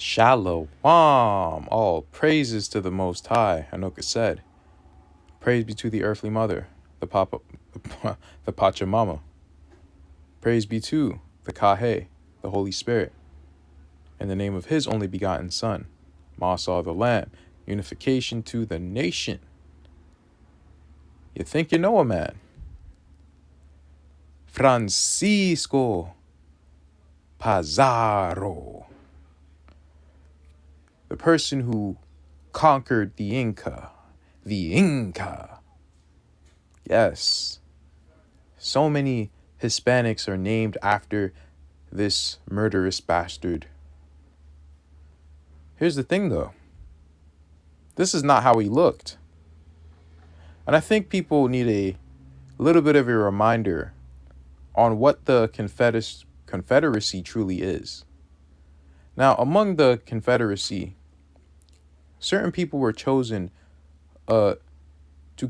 Shalom. All praises to the Most High. Anoka said, praise be to the earthly mother, the Papa, the Pachamama. Praise be to the Kahe, the Holy Spirit, in the name of his only begotten Son, Motsah the Lamb, unification to the nation. You think you know a man? Francisco Pizarro, the person who conquered the Inca. The Inca. Yes. So many Hispanics are named after this murderous bastard. Here's the thing, though. This is not how he looked. And I think people need a little bit of a reminder on what the Confederacy truly is. Now, among the Confederacy, certain people were chosen to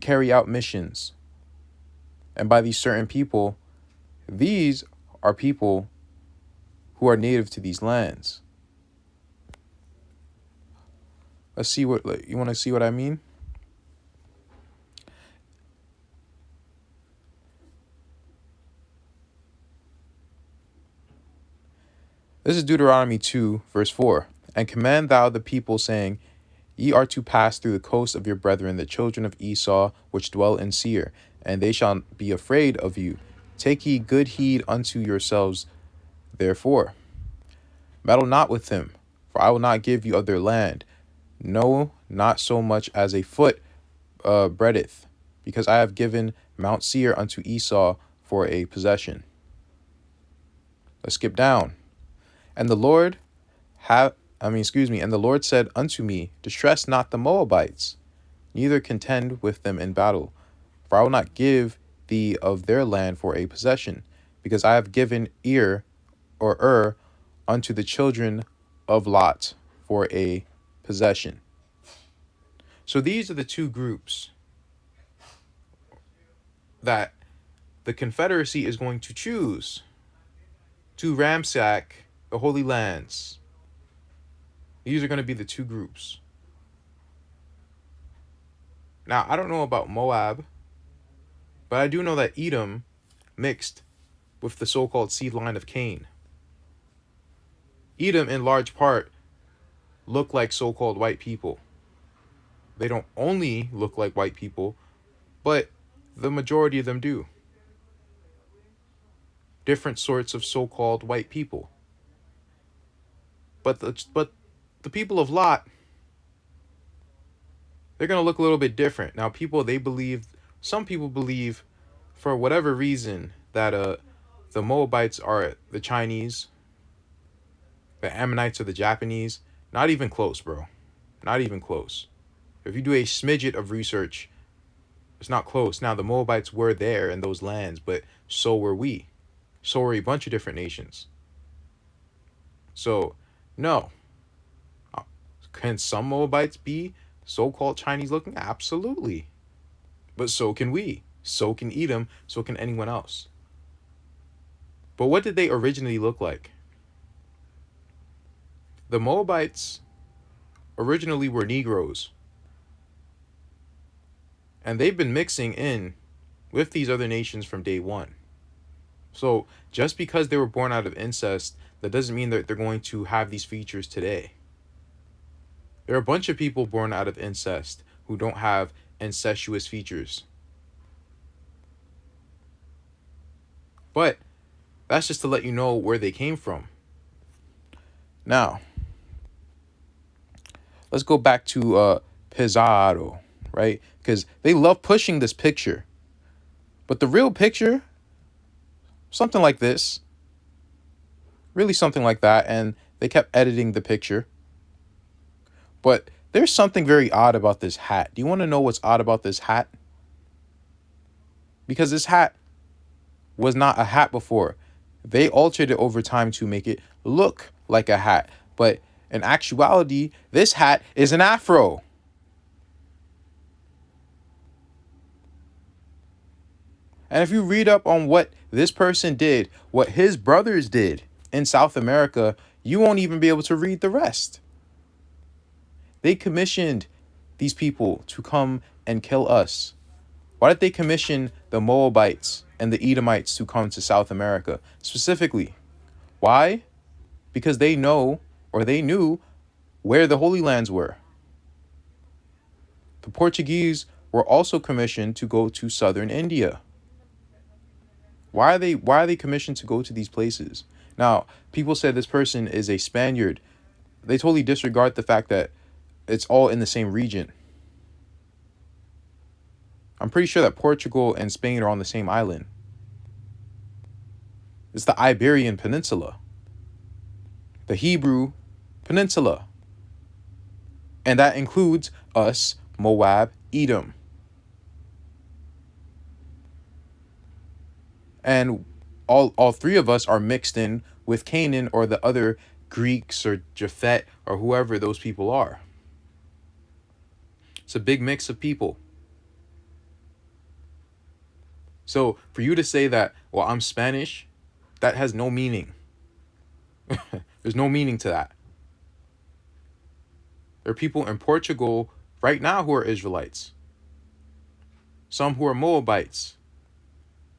carry out missions. And by these certain people, these are people who are native to these lands. Let's see what, you want to see what I mean? This is Deuteronomy 2, verse 4. And command thou the people, saying, Ye are to pass through the coast of your brethren, the children of Esau, which dwell in Seir, and they shall be afraid of you. Take ye good heed unto yourselves, therefore. Meddle not with them, for I will not give you of their land, no, not so much as a foot breadth, because I have given Mount Seir unto Esau for a possession. Let's skip down. And the Lord and the Lord said unto me, distress not the Moabites, neither contend with them in battle, for I will not give thee of their land for a possession, because I have given unto the children of Lot for a possession. So these are the two groups that the Confederacy is going to choose to ransack the Holy Lands. These are going to be the two groups. Now, I don't know about Moab, but I do know that Edom mixed with the so-called seed line of Cain. Edom, in large part, look like so-called white people. They don't only look like white people, but the majority of them do. Different sorts of so-called white people. But the people of Lot, they're going to look a little bit different. Now, some people believe, for whatever reason, that the Moabites are the Chinese, the Ammonites are the Japanese. Not even close, bro. Not even close. If you do a smidget of research, it's not close. Now, the Moabites were there in those lands, but so were we. So were a bunch of different nations. So, no. Can some Moabites be so-called Chinese looking? Absolutely. But so can we. So can Edom. So can anyone else. But what did they originally look like? The Moabites originally were Negroes. And they've been mixing in with these other nations from day one. So just because they were born out of incest, that doesn't mean that they're going to have these features today. There are a bunch of people born out of incest who don't have incestuous features. But that's just to let you know where they came from. Now, let's go back to Pizarro, right? Because they love pushing this picture. But the real picture, something like this. Really something like that. And they kept editing the picture. But there's something very odd about this hat. Do you want to know what's odd about this hat? Because this hat was not a hat before. They altered it over time to make it look like a hat. But in actuality, this hat is an afro. And if you read up on what this person did, what his brothers did in South America, You won't even be able to read the rest. They commissioned these people to come and kill us. Why did they commission the Moabites and the Edomites to come to South America specifically? Why? Because they know, or they knew, where the Holy Lands were. The Portuguese were also commissioned to go to southern India. Why are they commissioned to go to these places? Now, people said this person is a Spaniard. They totally disregard the fact that it's all in the same region. I'm pretty sure that Portugal and Spain are on the same island. It's the Iberian Peninsula, the Hebrew Peninsula. And that includes us, Moab, Edom. And all three of us are mixed in with Canaan or the other Greeks or Japhet or whoever those people are. It's a big mix of people. So for you to say that, well, I'm Spanish, that has no meaning. There's no meaning to that. There are people in Portugal right now who are Israelites. Some who are Moabites,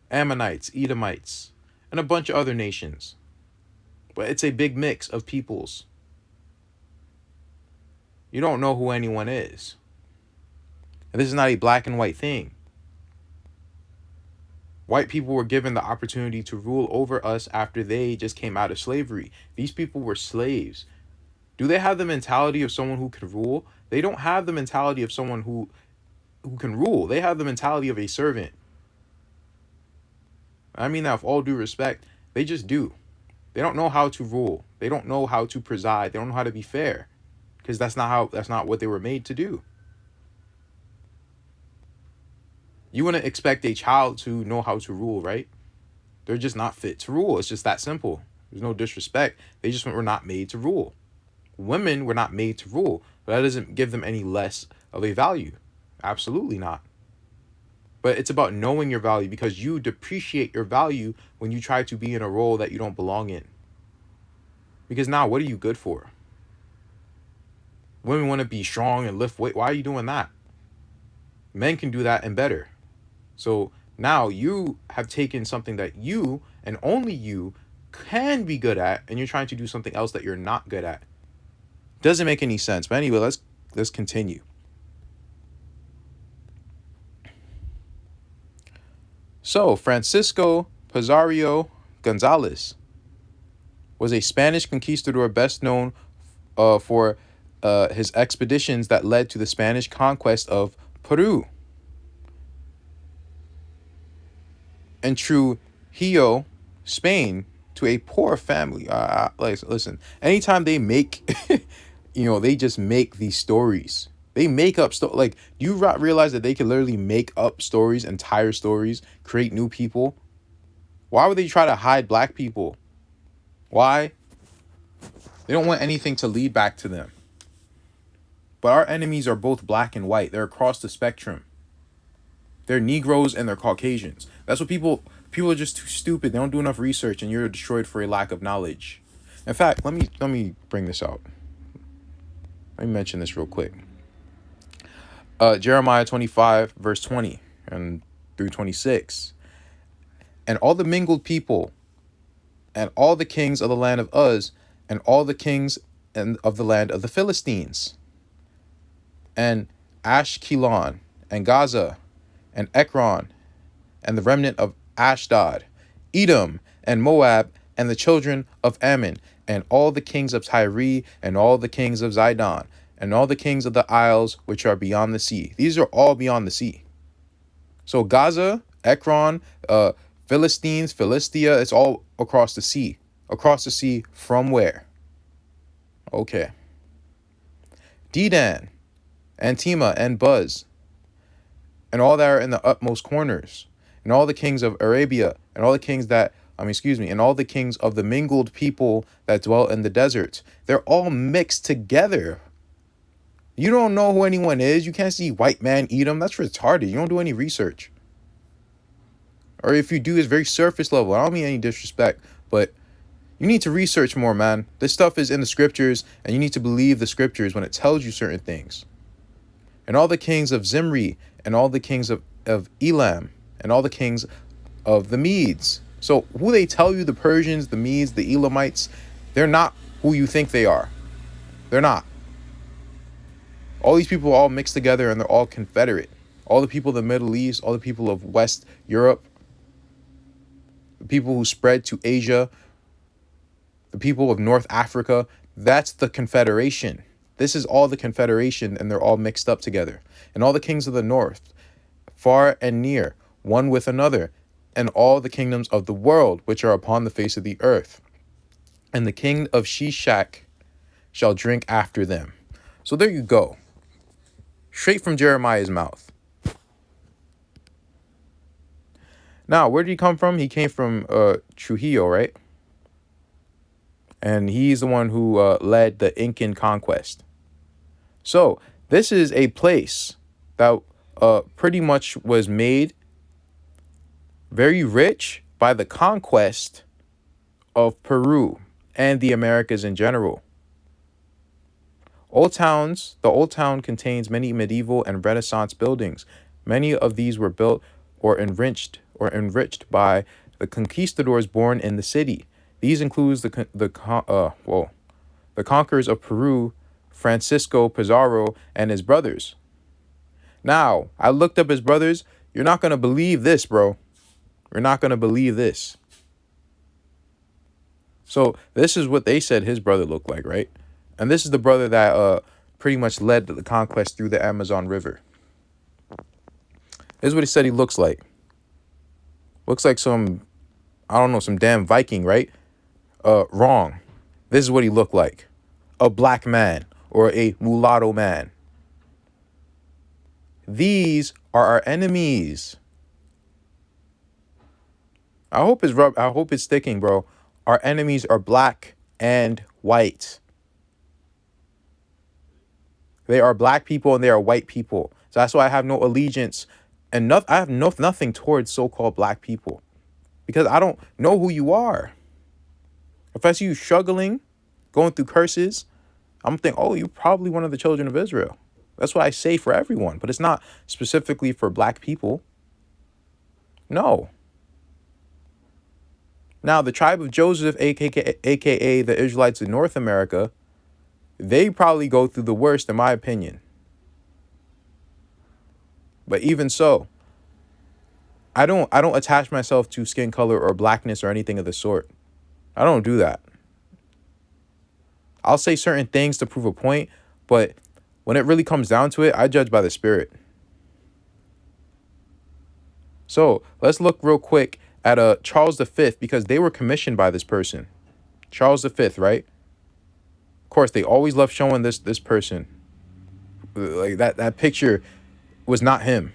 Ammonites, Edomites, and a bunch of other nations. But it's a big mix of peoples. You don't know who anyone is. And this is not a black and white thing. White people were given the opportunity to rule over us after they just came out of slavery. These people were slaves. Do they have the mentality of someone who can rule? They don't have the mentality of someone who can rule. They have the mentality of a servant. I mean that with all due respect. They just do. They don't know how to rule. They don't know how to preside. They don't know how to be fair. Because that's not what they were made to do. You wouldn't expect a child to know how to rule, right? They're just not fit to rule. It's just that simple. There's no disrespect. They just were not made to rule. Women were not made to rule, but that doesn't give them any less of a value. Absolutely not. But it's about knowing your value, because you depreciate your value when you try to be in a role that you don't belong in. Because now, what are you good for? Women want to be strong and lift weight. Why are you doing that? Men can do that and better. So now you have taken something that you and only you can be good at, and you're trying to do something else that you're not good at. Doesn't make any sense. But anyway, let's continue. So Francisco Pizarro Gonzalez was a Spanish conquistador best known for his expeditions that led to the Spanish conquest of Peru. And Trujillo, Spain, to a poor family. Listen, anytime they make, they just make these stories. They make up do you realize that they can literally make up stories, entire stories, create new people? Why would they try to hide black people? Why? They don't want anything to lead back to them. But our enemies are both black and white. They're across the spectrum. They're Negroes and they're Caucasians. That's what people are just too stupid. They don't do enough research, and you're destroyed for a lack of knowledge. In fact, let me bring this out. Let me mention this real quick. Jeremiah 25 verse 20 and through 26. And all the mingled people, and all the kings of the land of Uz, and all the kings of the land of the Philistines, and Ashkelon, and Gaza, and Ekron, and the remnant of Ashdod, Edom, and Moab, and the children of Ammon, and all the kings of Tyre, and all the kings of Zidon, and all the kings of the isles which are beyond the sea. These are all beyond the sea. So Gaza, Ekron, Philistines, Philistia, it's all across the sea. Across the sea from where? Okay. Dedan, Antima, and Buz, and all that are in the utmost corners, and all the kings of Arabia, and all the kings and all the kings of the mingled people that dwell in the deserts. They're all mixed together. You don't know who anyone is. You can't see white man Edom. That's retarded. You don't do any research. Or if you do, it's very surface level. I don't mean any disrespect, but You need to research more, man. This stuff is in the scriptures, and you need to believe the scriptures when it tells you certain things. And all the kings of Zimri, and all the kings of Elam, and all the kings of the Medes. So who they tell you, the Persians, the Medes, the Elamites, they're not who you think they are. They're not. All these people are all mixed together, and they're all confederate. All the people of the Middle East, all the people of West Europe, the people who spread to Asia, the people of North Africa, that's the confederation. This is all the confederation, and they're all mixed up together. And all the kings of the north, far and near, one with another, and all the kingdoms of the world which are upon the face of the earth. And the king of Shishak shall drink after them. So there you go. Straight from Jeremiah's mouth. Now, where did he come from? He came from Trujillo, right? And he's the one who led the Incan conquest. So this is a place that pretty much was made very rich by the conquest of Peru and the Americas in general. The Old Town contains many medieval and Renaissance buildings. Many of these were built or enriched by the conquistadors born in the city. These includes the conquerors of Peru, Francisco Pizarro, and his brothers. Now, I looked up his brothers. You're not going to believe this, bro. You're not going to believe this. So this is what they said his brother looked like, right? And this is the brother that pretty much led the conquest through the Amazon River. This is what he said he looks like. Looks like some damn Viking, right? Wrong. This is what he looked like. A black man or a mulatto man. These are our enemies. I hope it's sticking, bro. Our enemies are black and white. They are black people and they are white people. So that's why I have no allegiance and I have nothing towards so-called black people, because I don't know who you are. If I see you struggling, going through curses, I'm thinking, oh, you're probably one of the children of Israel. That's what I say for everyone, but it's not specifically for black people. No. Now, the tribe of Joseph, aka the Israelites in North America, they probably go through the worst, in my opinion. But even so, I don't attach myself to skin color or blackness or anything of the sort. I don't do that. I'll say certain things to prove a point, but when it really comes down to it, I judge by the spirit. So let's look real quick at Charles V, because they were commissioned by this person. Charles V, right? Of course, they always love showing this person. Like that picture was not him.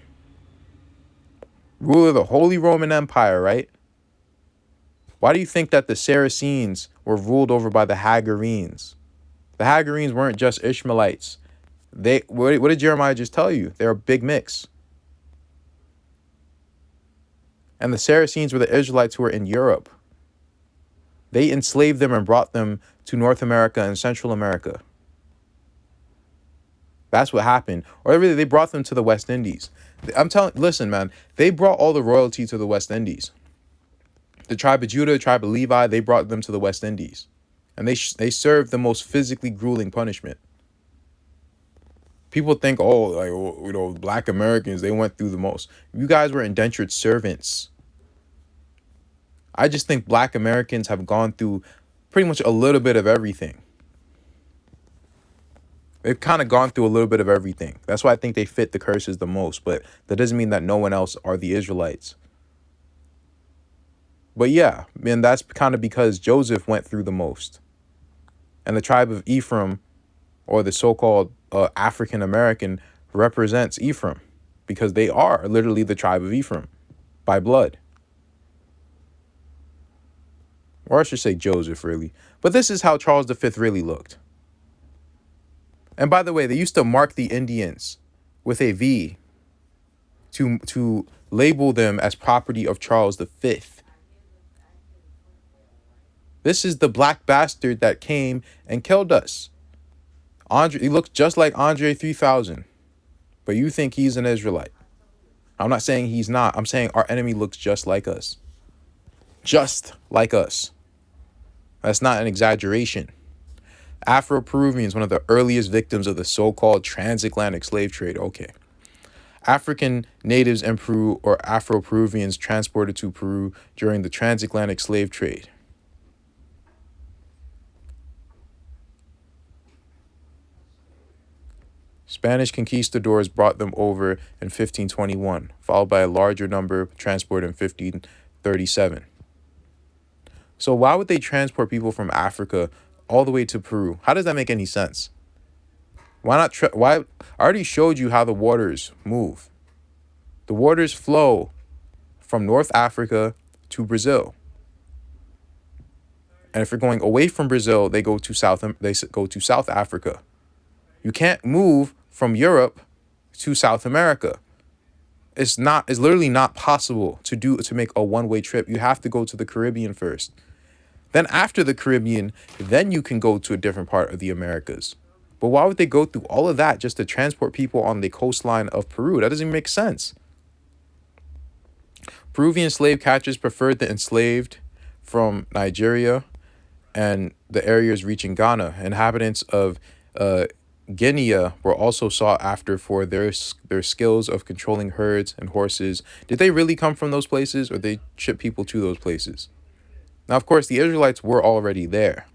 Ruler of the Holy Roman Empire, right? Why do you think that the Saracens were ruled over by the Hagarenes? The Hagarenes weren't just Ishmaelites. What did Jeremiah just tell you? They're a big mix. And the Saracens were the Israelites who were in Europe. They enslaved them and brought them to North America and Central America. That's what happened. Or really, they brought them to the West Indies. Listen, man, they brought all the royalty to the West Indies. The tribe of Judah, the tribe of Levi, they brought them to the West Indies. And they served the most physically grueling punishment. People think, black Americans, they went through the most. You guys were indentured servants. I just think black Americans have gone through pretty much a little bit of everything. They've kind of gone through a little bit of everything. That's why I think they fit the curses the most. But that doesn't mean that no one else are the Israelites. But yeah, man, that's kind of because Joseph went through the most. And the tribe of Ephraim, or the so-called African American, represents Ephraim, because they are literally the tribe of Ephraim by blood. Or I should say Joseph, really. But this is how Charles V really looked. And by the way, they used to mark the Indians with a V to label them as property of Charles V. This is the black bastard that came and killed us. He looks just like Andre 3000, but you think he's an Israelite. I'm not saying he's not. I'm saying our enemy looks just like us. Just like us. That's not an exaggeration. Afro-Peruvians, one of the earliest victims of the so-called transatlantic slave trade. Okay. African natives in Peru, or Afro-Peruvians, transported to Peru during the transatlantic slave trade. Spanish conquistadors brought them over in 1521, followed by a larger number transported in 1537. So why would they transport people from Africa all the way to Peru? How does that make any sense? Why not? I already showed you how the waters move. The waters flow from North Africa to Brazil. And if you're going away from Brazil, they go to South Africa. You can't move from Europe to South America. It's literally not possible to make a one-way trip. You have to go to the Caribbean first. Then after the Caribbean, then you can go to a different part of the Americas. But why would they go through all of that just to transport people on the coastline of Peru? That doesn't even make sense. Peruvian slave catchers preferred the enslaved from Nigeria and the areas reaching Ghana. Inhabitants of Guinea were also sought after for their skills of controlling herds and horses. Did they really come from those places, or they shipped people to those places? Now, of course, the Israelites were already there,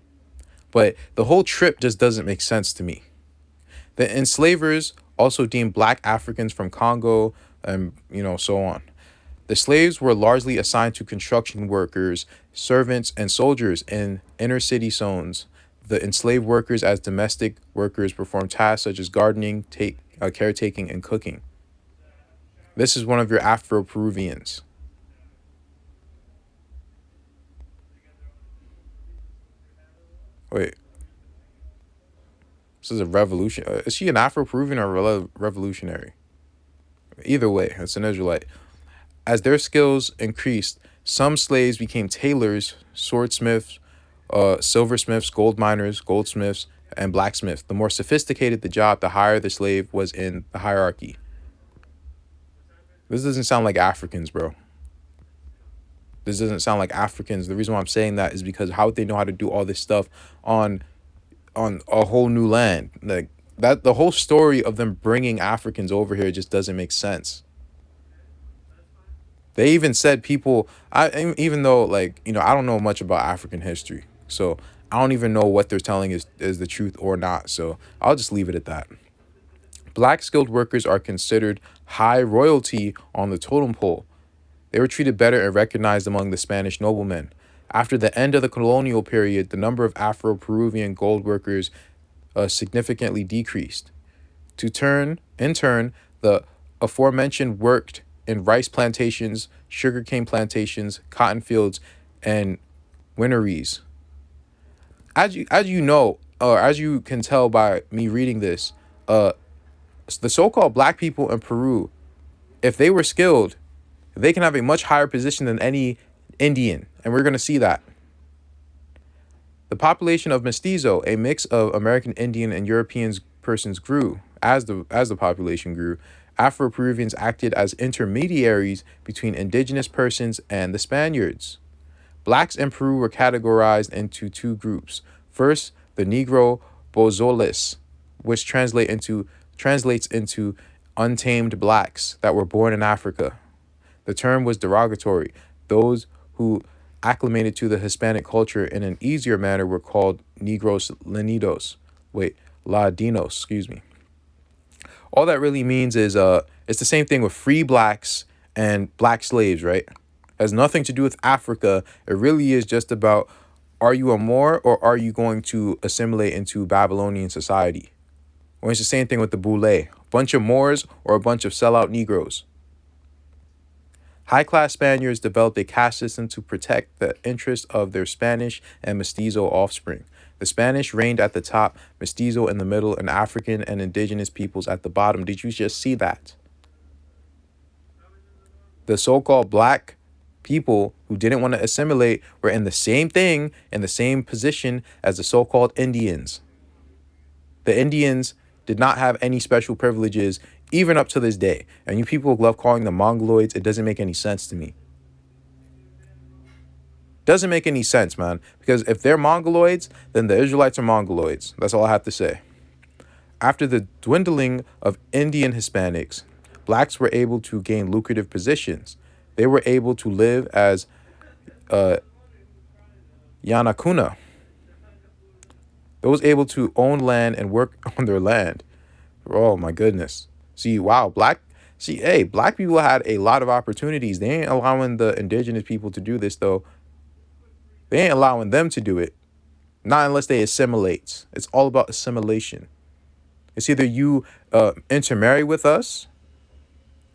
but the whole trip just doesn't make sense to me. The enslavers also deemed black Africans from Congo and, so on. The slaves were largely assigned to construction workers, servants, and soldiers in inner city zones. The enslaved workers, as domestic workers, performed tasks such as gardening, caretaking, and cooking. This is one of your Afro-Peruvians. Wait. This is a revolution. Is she an Afro-Peruvian or a revolutionary? Either way, it's an Israelite. As their skills increased, some slaves became tailors, swordsmiths, silversmiths, gold miners, goldsmiths, and blacksmiths. The more sophisticated the job, the higher the slave was in the hierarchy. This doesn't sound like Africans, bro. This doesn't sound like Africans. The reason why I'm saying that is because how would they know how to do all this stuff on a whole new land? Like that, the whole story of them bringing Africans over here just doesn't make sense. They even said people, even though I don't know much about African history, so I don't even know what they're telling is the truth or not. So I'll just leave it at that. Black skilled workers are considered high royalty on the totem pole. They were treated better and recognized among the Spanish noblemen. After the end of the colonial period, the number of Afro-Peruvian gold workers significantly decreased. In turn, the aforementioned worked in rice plantations, sugarcane plantations, cotton fields, and wineries. As you know, or as you can tell by me reading this, the so-called black people in Peru, if they were skilled, they can have a much higher position than any Indian, and we're going to see that. The population of mestizo, a mix of American Indian and European persons, grew. As the population grew, Afro-Peruvians acted as intermediaries between indigenous persons and the Spaniards. Blacks in Peru were categorized into two groups. First, the Negro Bozoles, which translates into untamed blacks that were born in Africa. The term was derogatory. Those who acclimated to the Hispanic culture in an easier manner were called Negros Ladinos. All that really means is it's the same thing with free blacks and black slaves, right? It has nothing to do with Africa. It really is just about, are you a Moor or are you going to assimilate into Babylonian society? Or it's the same thing with the Boule. A bunch of Moors or a bunch of sellout Negroes. High-class Spaniards developed a caste system to protect the interests of their Spanish and mestizo offspring. The Spanish reigned at the top, mestizo in the middle, and African and indigenous peoples at the bottom. Did you just see that? The so-called black people who didn't want to assimilate were in the same thing, in the same position as the so-called Indians. The Indians did not have any special privileges, even up to this day. And you people love calling them Mongoloids. It doesn't make any sense to me. Doesn't make any sense, man. Because if they're Mongoloids, then the Israelites are Mongoloids. That's all I have to say. After the dwindling of Indian Hispanics, blacks were able to gain lucrative positions. They were able to live as Yanakuna. Those able to own land and work on their land. Oh my goodness. See, wow, black people had a lot of opportunities. They ain't allowing the indigenous people to do this though. They ain't allowing them to do it. Not unless they assimilate. It's all about assimilation. It's either you intermarry with us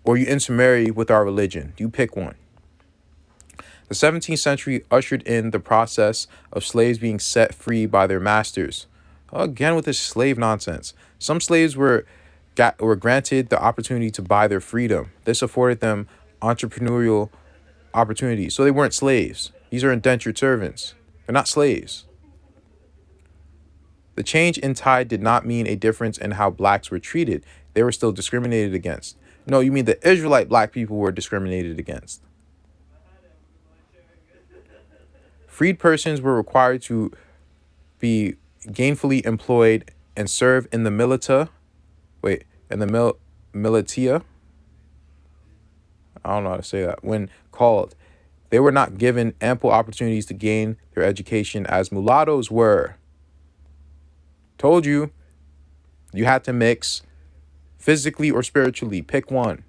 or you intermarry with our religion. You pick one. The 17th century ushered in the process of slaves being set free by their masters. Again with this slave nonsense. Some slaves were granted the opportunity to buy their freedom. This afforded them entrepreneurial opportunities. So they weren't slaves. These are indentured servants. They're not slaves. The change in tide did not mean a difference in how blacks were treated. They were still discriminated against. No, you mean the Israelite black people were discriminated against. Freed persons were required to be gainfully employed and serve in the militia. Militia. I don't know how to say that. When called, they were not given ample opportunities to gain their education as mulattoes were. Told you, you had to mix physically or spiritually. Pick one.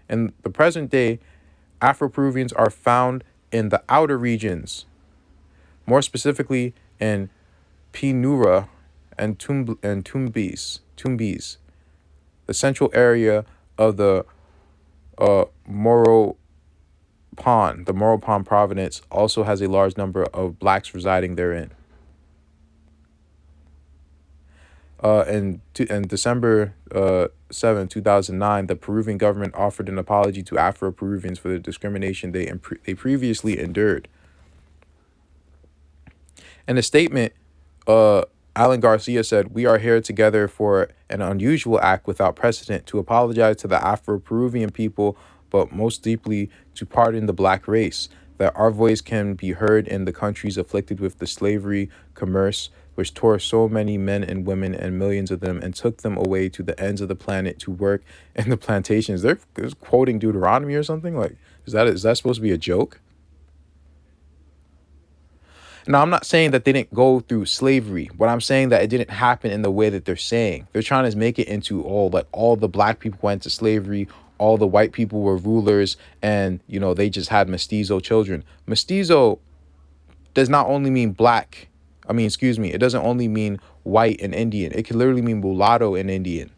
In the present day, Afro-Peruvians are found in the outer regions, more specifically in Pinura and Tumbes, the central area of the Moro Pond. The Moro Pond province also has a large number of blacks residing therein. In December 7, 2009, the Peruvian government offered an apology to Afro-Peruvians for the discrimination they previously endured. In a statement, Alan Garcia said, "We are here together for an unusual act without precedent to apologize to the Afro-Peruvian people, but most deeply to pardon the black race, that our voice can be heard in the countries afflicted with the slavery commerce, which tore so many men and women and millions of them and took them away to the ends of the planet to work in the plantations." They're quoting Deuteronomy or something? Like, is that supposed to be a joke? Now, I'm not saying that they didn't go through slavery, but I'm saying that it didn't happen in the way that they're saying. They're trying to make it into all the black people went to slavery, all the white people were rulers, and, they just had mestizo children. Mestizo does not only mean black. It doesn't only mean white and Indian. It can literally mean mulatto and Indian.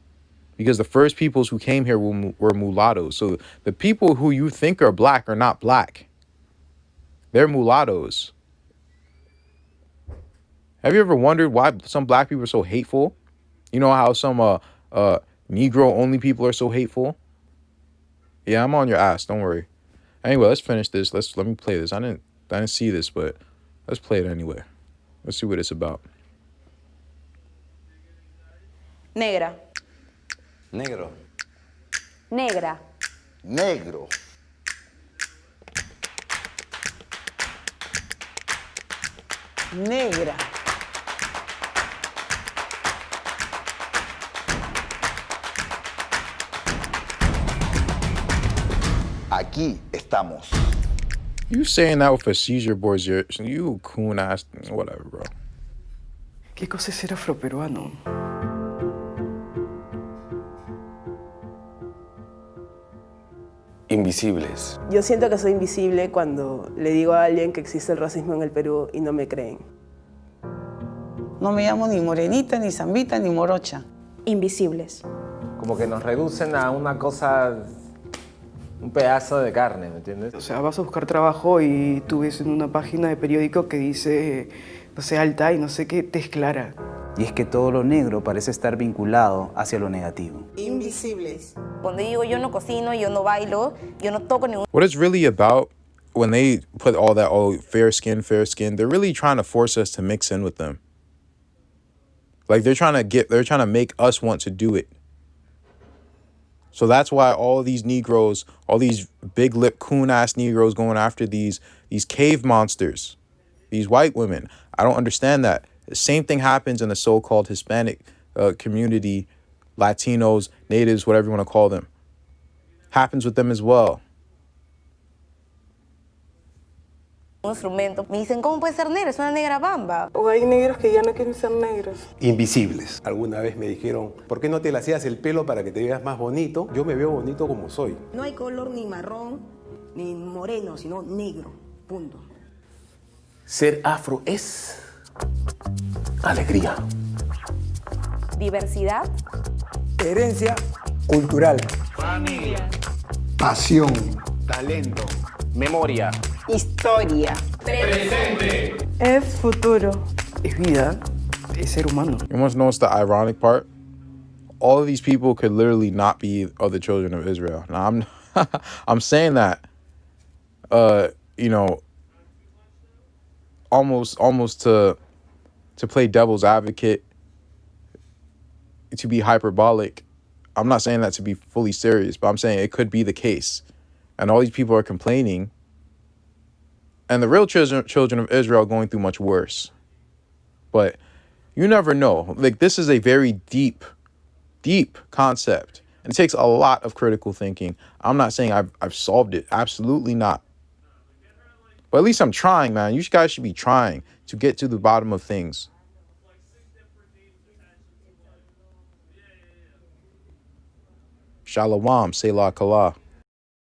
Because the first peoples who came here were mulattoes. So the people who you think are black are not black. They're mulattoes. Have you ever wondered why some black people are so hateful? You know how some Negro only people are so hateful? Yeah, I'm on your ass. Don't worry. Anyway, let's finish this. Let me play this. I didn't see this, but let's play it anyway. Let's see what it's about. Negra. Negro. Negra. Negro. Negra. Aquí estamos. You saying that with a seizure, boys? You coon ass. Whatever, bro. ¿Qué cosa es ser afroperuano? Invisibles. Yo siento que soy invisible cuando le digo a alguien que existe el racismo en el Perú y no me creen. No me llamo ni morenita, ni zambita, ni morocha. Invisibles. Como que nos reducen a una cosa, un pedazo de carne, ¿me entiendes? O sea, vas a buscar trabajo y tú ves en una página de periódico que dice, no sé, alta y no sé qué, te es clara. Y es que todo lo negro parece estar vinculado hacia lo negativo. Invisibles. Cuando digo yo no cocino, yo no bailo, yo no toco ningún... What it's really about when they put all that, oh, fair skin, they're really trying to force us to mix in with them. Like they're trying to make us want to do it. So that's why all these Negroes, all these big lip coon ass Negroes going after these cave monsters, these white women. I don't understand that. The same thing happens in the so-called Hispanic community, Latinos, natives, whatever you want to call them. Happens with them as well. Un instrumento. Me dicen, ¿cómo puede ser negra? Es una negra bamba. O hay negros que ya no quieren ser negros. Invisibles. Alguna vez me dijeron, ¿por qué no te lacías el pelo para que te veas más bonito? Yo me veo bonito como soy. No hay color ni marrón ni moreno, sino negro. Punto. Ser afro es alegría. Diversidad. Herencia cultural. Familia. Pasión. Talento. Memoria. Historia. Presente. Es futuro. Es vida. Es ser humano. You want to know what's the ironic part? All of these people could literally not be of the children of Israel. Now I'm saying that, you know, almost to play devil's advocate, to be hyperbolic. I'm not saying that to be fully serious, but I'm saying it could be the case. And all these people are complaining. And the real children of Israel are going through much worse. But you never know. Like, this is a very deep concept. And it takes a lot of critical thinking. I'm not saying I've solved it. Absolutely not. But at least I'm trying, man. You guys should be trying to get to the bottom of things. Shalom, Selah Kala.